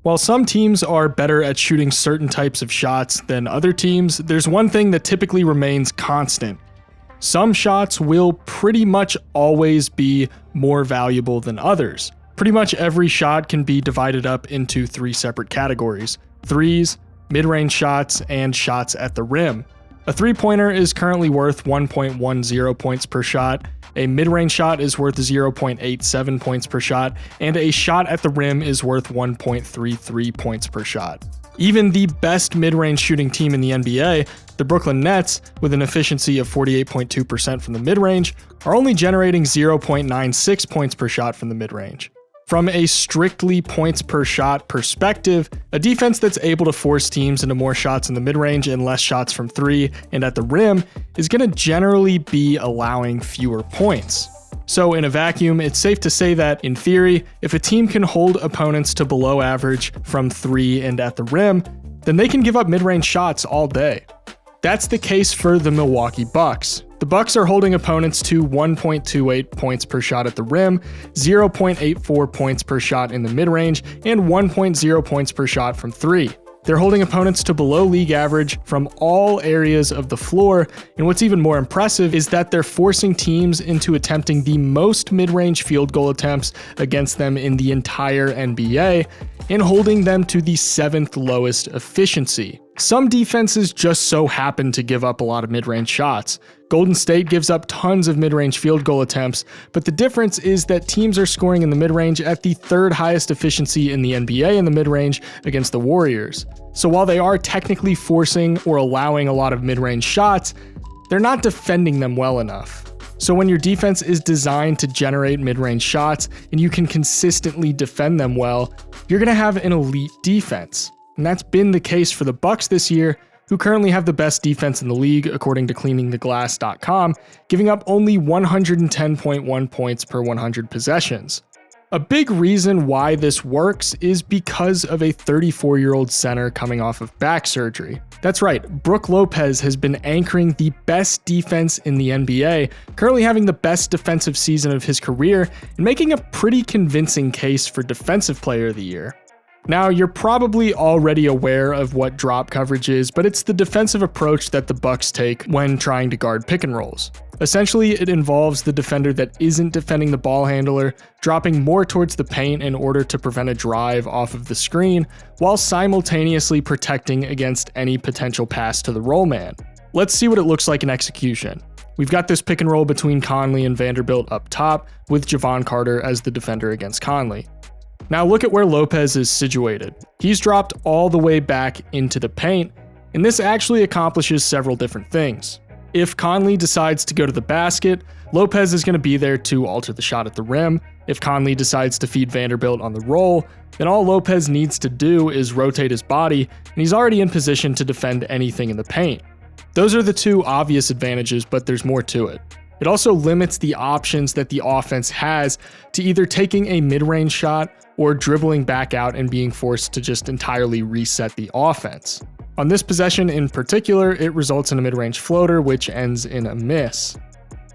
While some teams are better at shooting certain types of shots than other teams, there's one thing that typically remains constant. Some shots will pretty much always be more valuable than others. Pretty much every shot can be divided up into 3 separate categories: threes, mid-range shots, and shots at the rim. A three-pointer is currently worth 1.10 points per shot, a mid-range shot is worth 0.87 points per shot, and a shot at the rim is worth 1.33 points per shot. Even the best mid-range shooting team in the NBA, the Brooklyn Nets, with an efficiency of 48.2% from the mid-range, are only generating 0.96 points per shot from the mid-range. From a strictly points per shot perspective, a defense that's able to force teams into more shots in the mid-range and less shots from 3 and at the rim is going to generally be allowing fewer points. So in a vacuum, it's safe to say that, in theory, if a team can hold opponents to below average from 3 and at the rim, then they can give up mid-range shots all day. That's the case for the Milwaukee Bucks. The Bucks are holding opponents to 1.28 points per shot at the rim, 0.84 points per shot in the mid-range, and 1.0 points per shot from 3. They're holding opponents to below league average from all areas of the floor, and what's even more impressive is that they're forcing teams into attempting the most mid-range field goal attempts against them in the entire NBA, and holding them to the 7th lowest efficiency. Some defenses just so happen to give up a lot of mid-range shots. Golden State gives up tons of mid-range field goal attempts, but the difference is that teams are scoring in the mid-range at the 3rd highest efficiency in the NBA in the mid-range against the Warriors. So while they are technically forcing or allowing a lot of mid-range shots, they're not defending them well enough. So when your defense is designed to generate mid-range shots and you can consistently defend them well, you're going to have an elite defense. And that's been the case for the Bucks this year, who currently have the best defense in the league according to cleaningtheglass.com, giving up only 110.1 points per 100 possessions. A big reason why this works is because of a 34-year-old center coming off of back surgery. That's right, Brook Lopez has been anchoring the best defense in the NBA, currently having the best defensive season of his career, and making a pretty convincing case for Defensive Player of the Year. Now, you're probably already aware of what drop coverage is, but it's the defensive approach that the Bucks take when trying to guard pick and rolls. Essentially, it involves the defender that isn't defending the ball handler dropping more towards the paint in order to prevent a drive off of the screen, while simultaneously protecting against any potential pass to the roll man. Let's see what it looks like in execution. We've got this pick and roll between Conley and Vanderbilt up top, with Jevon Carter as the defender against Conley. Now look at where Lopez is situated. He's dropped all the way back into the paint, and this actually accomplishes several different things. If Conley decides to go to the basket, Lopez is going to be there to alter the shot at the rim. If Conley decides to feed Vanderbilt on the roll, then all Lopez needs to do is rotate his body, and he's already in position to defend anything in the paint. Those are the two obvious advantages, but there's more to it. It also limits the options that the offense has to either taking a mid-range shot or dribbling back out and being forced to just entirely reset the offense. On this possession in particular, it results in a mid-range floater, which ends in a miss.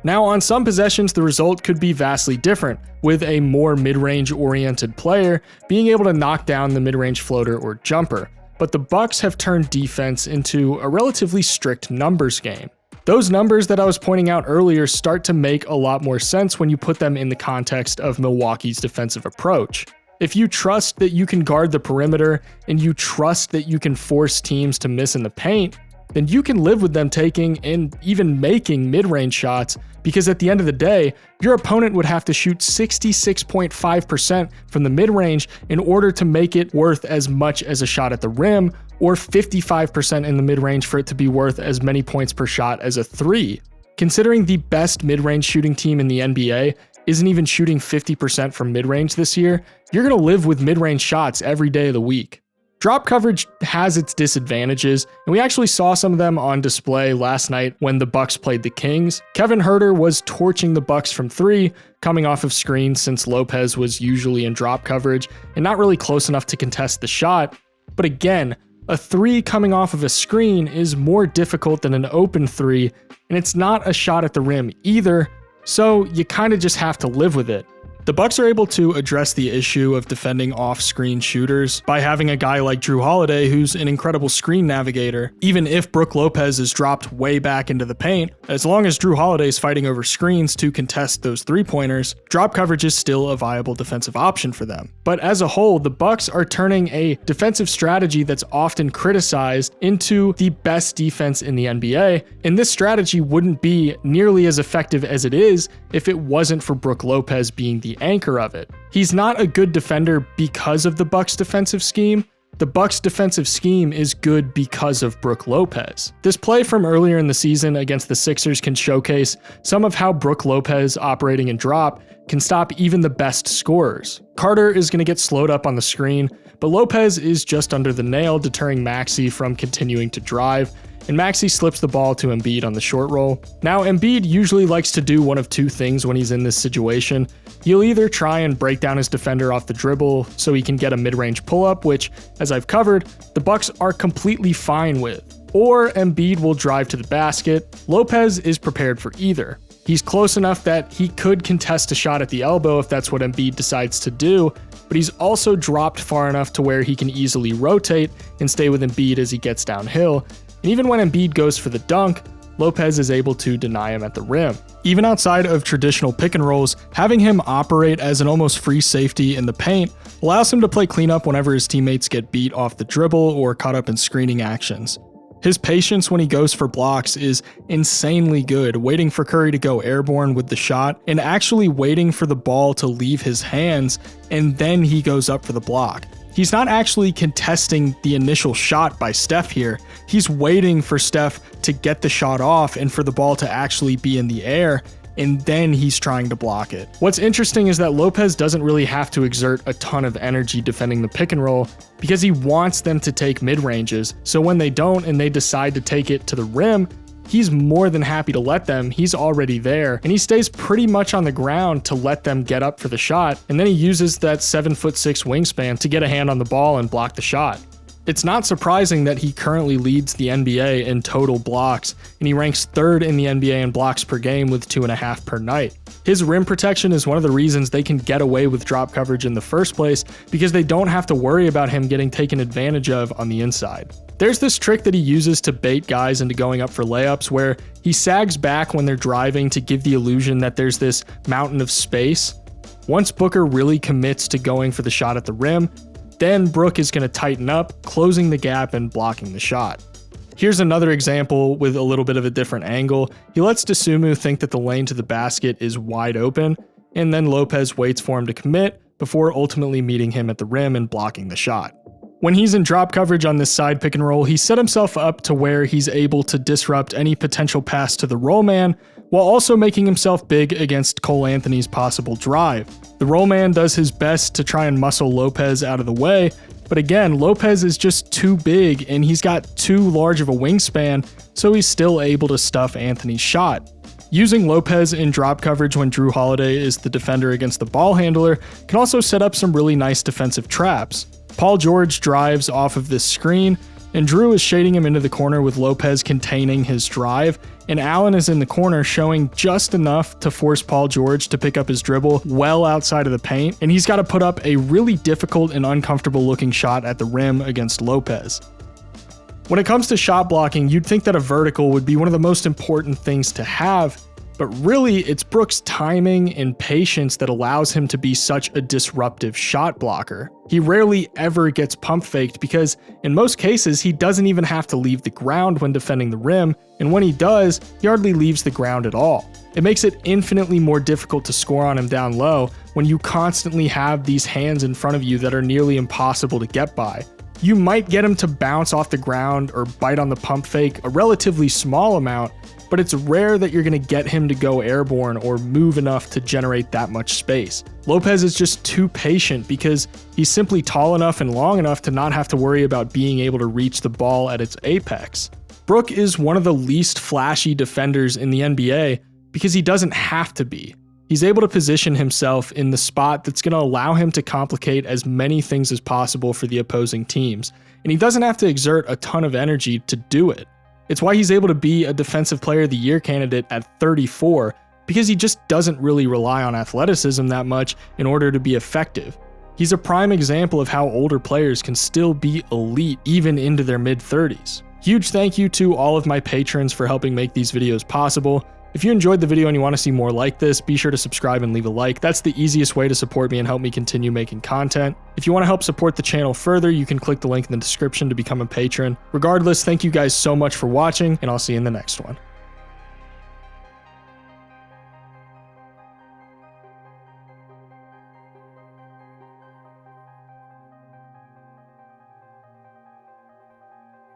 Now, on some possessions, the result could be vastly different, with a more mid-range oriented player being able to knock down the mid-range floater or jumper. But the Bucks have turned defense into a relatively strict numbers game. Those numbers that I was pointing out earlier start to make a lot more sense when you put them in the context of Milwaukee's defensive approach. If you trust that you can guard the perimeter and you trust that you can force teams to miss in the paint, then you can live with them taking and even making mid-range shots, because at the end of the day, your opponent would have to shoot 66.5% from the mid-range in order to make it worth as much as a shot at the rim, or 55% in the mid-range for it to be worth as many points per shot as a 3. Considering the best mid-range shooting team in the NBA isn't even shooting 50% from mid-range this year, you're going to live with mid-range shots every day of the week. Drop coverage has its disadvantages, and we actually saw some of them on display last night when the Bucks played the Kings. Kevin Huerter was torching the Bucks from 3, coming off of screens since Lopez was usually in drop coverage and not really close enough to contest the shot. But again, a 3 coming off of a screen is more difficult than an open 3, and it's not a shot at the rim either, so you kind of just have to live with it. The Bucks are able to address the issue of defending off-screen shooters by having a guy like Jrue Holiday who's an incredible screen navigator. Even if Brook Lopez is dropped way back into the paint, as long as Jrue Holiday is fighting over screens to contest those three-pointers, drop coverage is still a viable defensive option for them. But as a whole, the Bucks are turning a defensive strategy that's often criticized into the best defense in the NBA, and this strategy wouldn't be nearly as effective as it is if it wasn't for Brook Lopez being the anchor of it. He's not a good defender because of the Bucks' defensive scheme. The Bucks' defensive scheme is good because of Brook Lopez. This play from earlier in the season against the Sixers can showcase some of how Brook Lopez operating in drop can stop even the best scorers. Carter is going to get slowed up on the screen, but Lopez is just under the nail, deterring Maxey from continuing to drive, and Maxey slips the ball to Embiid on the short roll. Now, Embiid usually likes to do one of two things when he's in this situation. He'll either try and break down his defender off the dribble so he can get a mid-range pull-up, which, as I've covered, the Bucks are completely fine with, or Embiid will drive to the basket. Lopez is prepared for either. He's close enough that he could contest a shot at the elbow if that's what Embiid decides to do, but he's also dropped far enough to where he can easily rotate and stay with Embiid as he gets downhill. And even when Embiid goes for the dunk, Lopez is able to deny him at the rim. Even outside of traditional pick and rolls, having him operate as an almost free safety in the paint allows him to play cleanup whenever his teammates get beat off the dribble or caught up in screening actions. His patience when he goes for blocks is insanely good, waiting for Curry to go airborne with the shot and actually waiting for the ball to leave his hands, and then he goes up for the block. He's not actually contesting the initial shot by Steph here. He's waiting for Steph to get the shot off and for the ball to actually be in the air, and then he's trying to block it. What's interesting is that Lopez doesn't really have to exert a ton of energy defending the pick and roll because he wants them to take mid-ranges, so when they don't and they decide to take it to the rim, he's more than happy to let them. He's already there, and he stays pretty much on the ground to let them get up for the shot, and then he uses that 7'6" wingspan to get a hand on the ball and block the shot. It's not surprising that he currently leads the NBA in total blocks, and he ranks third in the NBA in blocks per game with 2.5 per night. His rim protection is one of the reasons they can get away with drop coverage in the first place, because they don't have to worry about him getting taken advantage of on the inside. There's this trick that he uses to bait guys into going up for layups where he sags back when they're driving to give the illusion that there's this mountain of space. Once Booker really commits to going for the shot at the rim, then Brook is going to tighten up, closing the gap and blocking the shot. Here's another example with a little bit of a different angle. He lets Dosunmu think that the lane to the basket is wide open, and then Lopez waits for him to commit before ultimately meeting him at the rim and blocking the shot. When he's in drop coverage on this side pick and roll, he set himself up to where he's able to disrupt any potential pass to the roll man, while also making himself big against Cole Anthony's possible drive. The roll man does his best to try and muscle Lopez out of the way, but again, Lopez is just too big and he's got too large of a wingspan, so he's still able to stuff Anthony's shot. Using Lopez in drop coverage when Jrue Holiday is the defender against the ball handler can also set up some really nice defensive traps. Paul George drives off of this screen, and Jrue is shading him into the corner with Lopez containing his drive, and Allen is in the corner showing just enough to force Paul George to pick up his dribble well outside of the paint, and he's got to put up a really difficult and uncomfortable looking shot at the rim against Lopez. When it comes to shot blocking, you'd think that a vertical would be one of the most important things to have, but really it's Brook's timing and patience that allows him to be such a disruptive shot blocker. He rarely ever gets pump faked because in most cases he doesn't even have to leave the ground when defending the rim, and when he does, he hardly leaves the ground at all. It makes it infinitely more difficult to score on him down low when you constantly have these hands in front of you that are nearly impossible to get by. You might get him to bounce off the ground or bite on the pump fake a relatively small amount, but it's rare that you're going to get him to go airborne or move enough to generate that much space. Lopez is just too patient because he's simply tall enough and long enough to not have to worry about being able to reach the ball at its apex. Brook is one of the least flashy defenders in the NBA because he doesn't have to be. He's able to position himself in the spot that's going to allow him to complicate as many things as possible for the opposing teams, and he doesn't have to exert a ton of energy to do it. It's why he's able to be a Defensive Player of the Year candidate at 34, because he just doesn't really rely on athleticism that much in order to be effective. He's a prime example of how older players can still be elite even into their mid-30s. Huge thank you to all of my patrons for helping make these videos possible. If you enjoyed the video and you want to see more like this, be sure to subscribe and leave a like. That's the easiest way to support me and help me continue making content. If you want to help support the channel further, you can click the link in the description to become a patron. Regardless, thank you guys so much for watching, and I'll see you in the next one.